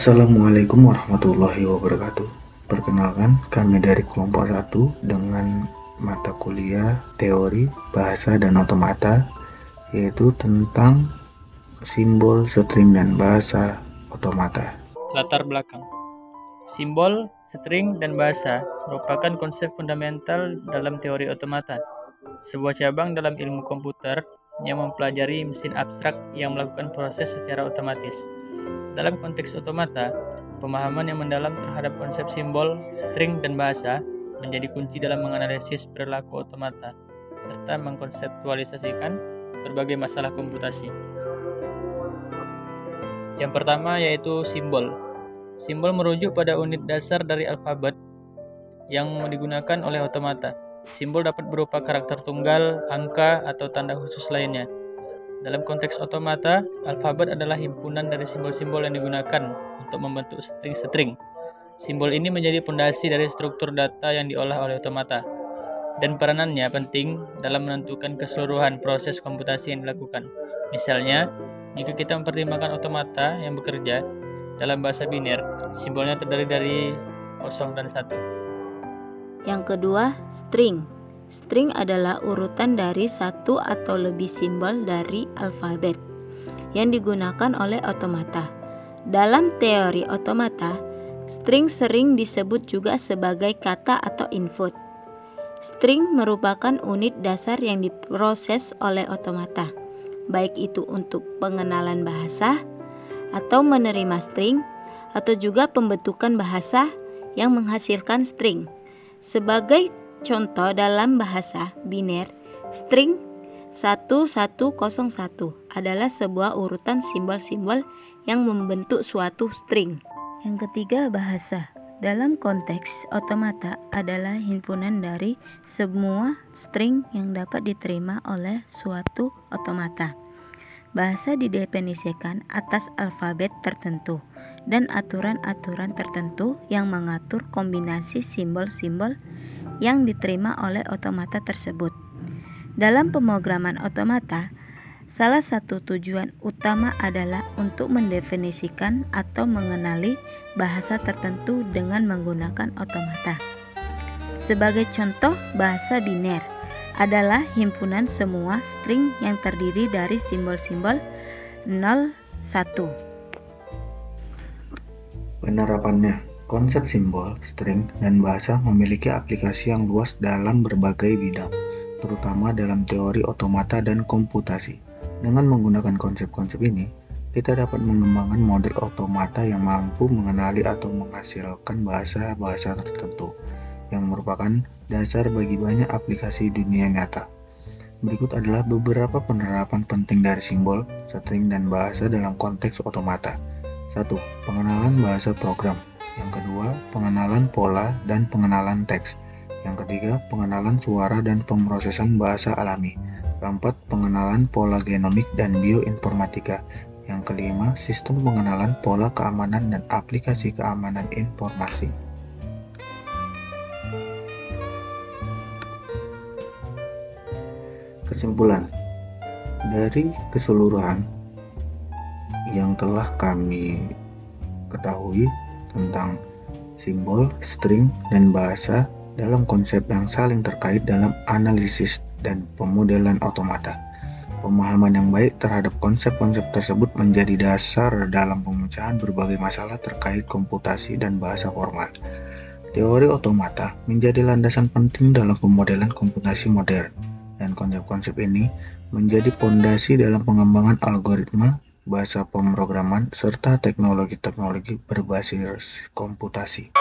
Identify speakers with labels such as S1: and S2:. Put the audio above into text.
S1: Assalamualaikum warahmatullahi wabarakatuh. Perkenalkan, kami dari kelompok 1 dengan mata kuliah teori, bahasa, dan otomata, yaitu tentang simbol, string, dan bahasa otomata.
S2: Latar belakang. Simbol, string, dan bahasa merupakan konsep fundamental dalam teori otomata, sebuah cabang dalam ilmu komputer yang mempelajari mesin abstrak yang melakukan proses secara otomatis. Dalam konteks otomata, pemahaman yang mendalam terhadap konsep simbol, string, dan bahasa menjadi kunci dalam menganalisis perilaku otomata, serta mengkonseptualisasikan berbagai masalah komputasi. Yang pertama yaitu simbol. Simbol merujuk pada unit dasar dari alfabet yang digunakan oleh otomata. Simbol dapat berupa karakter tunggal, angka, atau tanda khusus lainnya. Dalam konteks otomata, alfabet adalah himpunan dari simbol-simbol yang digunakan untuk membentuk string-string. Simbol ini menjadi pondasi dari struktur data yang diolah oleh otomata, dan peranannya penting dalam menentukan keseluruhan proses komputasi yang dilakukan. Misalnya, jika kita mempertimbangkan otomata yang bekerja dalam bahasa biner, simbolnya terdiri dari 0 dan 1.
S3: Yang kedua, string. String adalah urutan dari satu atau lebih simbol dari alfabet yang digunakan oleh otomata. Dalam teori otomata, string sering disebut juga sebagai kata atau input. String merupakan unit dasar yang diproses oleh otomata, baik itu untuk pengenalan bahasa atau menerima string, atau juga pembentukan bahasa yang menghasilkan string. Sebagai contoh, dalam bahasa biner, string 1101 adalah sebuah urutan simbol-simbol yang membentuk suatu string. Yang ketiga, bahasa. Dalam konteks otomata adalah himpunan dari semua string yang dapat diterima oleh suatu otomata. Bahasa didefinisikan atas alfabet tertentu dan aturan-aturan tertentu yang mengatur kombinasi simbol-simbol yang diterima oleh otomata tersebut. Dalam pemrograman otomata, salah satu tujuan utama adalah untuk mendefinisikan atau mengenali bahasa tertentu dengan menggunakan otomata. Sebagai contoh, bahasa biner adalah himpunan semua string yang terdiri dari simbol-simbol 0, 1.
S1: Penerapannya, konsep simbol, string, dan bahasa memiliki aplikasi yang luas dalam berbagai bidang, terutama dalam teori otomata dan komputasi. Dengan menggunakan konsep-konsep ini, kita dapat mengembangkan model otomata yang mampu mengenali atau menghasilkan bahasa-bahasa tertentu, yang merupakan dasar bagi banyak aplikasi dunia nyata. Berikut adalah beberapa penerapan penting dari simbol, string, dan bahasa dalam konteks otomata. 1. Pengenalan bahasa program. Yang kedua, pengenalan pola dan pengenalan teks. Yang ketiga, pengenalan suara dan pemrosesan bahasa alami. Keempat, pengenalan pola genomik dan bioinformatika. Yang kelima, sistem pengenalan pola keamanan dan aplikasi keamanan informasi. Kesimpulan, dari keseluruhan yang telah kami ketahui tentang simbol, string, dan bahasa dalam konsep yang saling terkait dalam analisis dan pemodelan otomata. Pemahaman yang baik terhadap konsep-konsep tersebut menjadi dasar dalam pemecahan berbagai masalah terkait komputasi dan bahasa formal. Teori otomata menjadi landasan penting dalam pemodelan komputasi modern, dan konsep-konsep ini menjadi pondasi dalam pengembangan algoritma, bahasa pemrograman, serta teknologi-teknologi berbasis komputasi.